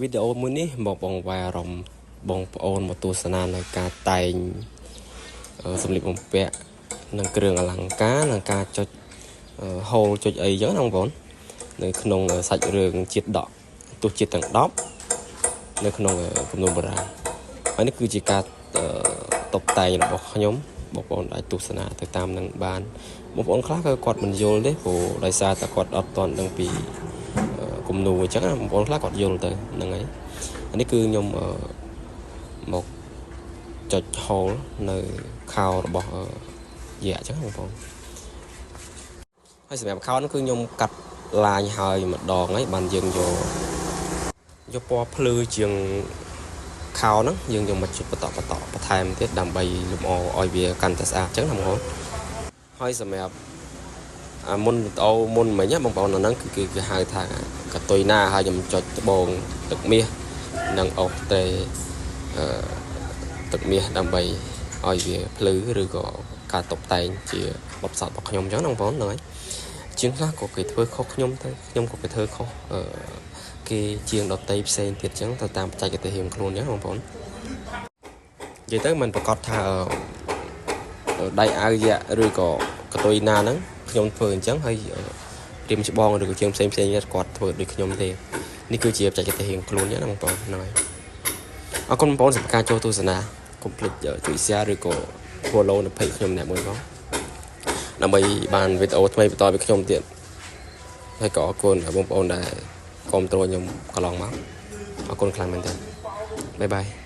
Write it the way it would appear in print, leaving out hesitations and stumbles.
វីដេអូមួយនេះមកបងវាយអារម្មណ៍បងប្អូនមកទស្សនានៅការតែងសម្លៀកបំពាក់និងគ្រឿងអលង្ការនិងការចុចហូលចុចអីចឹងណាបងប្អូននៅក្នុងសាច់រឿងជាតិដកទស្សជាតិទាំង10នៅក្នុងគំនូរបុរាណហើយនេះគឺជាការតុបតែងរបស់ខ្ញុំបងប្អូនអាចទស្សនាទៅតាមនឹងបានបងប្អូនខ្លះក៏គាត់មិនយល់ទេព្រោះដោយសារតែគាត់អត់ទាន់ដឹងពីគំនូរអញ្ចឹងបងប្អូនខ្លះគាត់យល់ទៅហ្នឹងហើយនេះគឺខ្ញុំមកចុចហូលនៅខោរបស់យៈអញ្ចឹងបងប្អូនហើយសម្រាប់ខោនោះគឺខ្ញុំកាត់ឡាញហើយម្ដងហើយបានយើងយកពណ៌ភ្លឺជាងខោហ្នឹងយើងយកមកចុចបន្តបន្ថែមទៀតដើម្បីលម្អឲ្យវាកាន់តែស្អាតអញ្ចឹងណាបងប្អូនហើយសម្រាប់មុនអូមុនមិញបងប្អូនអាហ្នឹងគឺគេហៅថាកតុយណាហើយខ្ញុំចុចត្បូងទឹកមាសនិងអុសត្រេទឹកមាសដើម្បីឲ្យវាភ្លឺឬក៏ការតុបតែងជាបទពិសោធន៍របស់ខ្ញុំអញ្ចឹងណាបងប្អូនហ្នឹងហើយជាងខ្លះក៏គេធ្វើខុសខ្ញុំទៅខ្ញុំក៏គេធ្វើខុសគេជាងដតីផ្សេងទៀតអញ្ចឹងទៅតាមបច្ចេកទេសរៀងខ្លួនអញ្ចឹងបងប្អូននិយាយទៅមិនប្រកាសថាដៃអាវយៈឬក៏កតុយណាហ្នឹងខ្ញុំធ្វើអញ្ចឹងហើយរៀមច្បងឬក៏ជាងផ្សេងគាត់ធ្វើដូចខ្ញុំទេនេះគឺជាបច្ចេកទេសរៀងខ្លួនអញ្ចឹងណាបងប្អូនហ្នឹងហើយអរគុណបងប្អូនសម្រាប់ការចូលទស្សនាកុំភ្លេចជួយ share ឬក៏ follow នៅ page ខ្ញុំអ្នកមួយផងដើម្បីបានវីដេអូថ្មីបន្តពីខ្ញុំទៀតហើយក៏អរគុណបងប្អូនដែលគាំទ្រខ្ញុំកន្លងមកអរគុណខ្លាំងមែនទែនបាយបាយ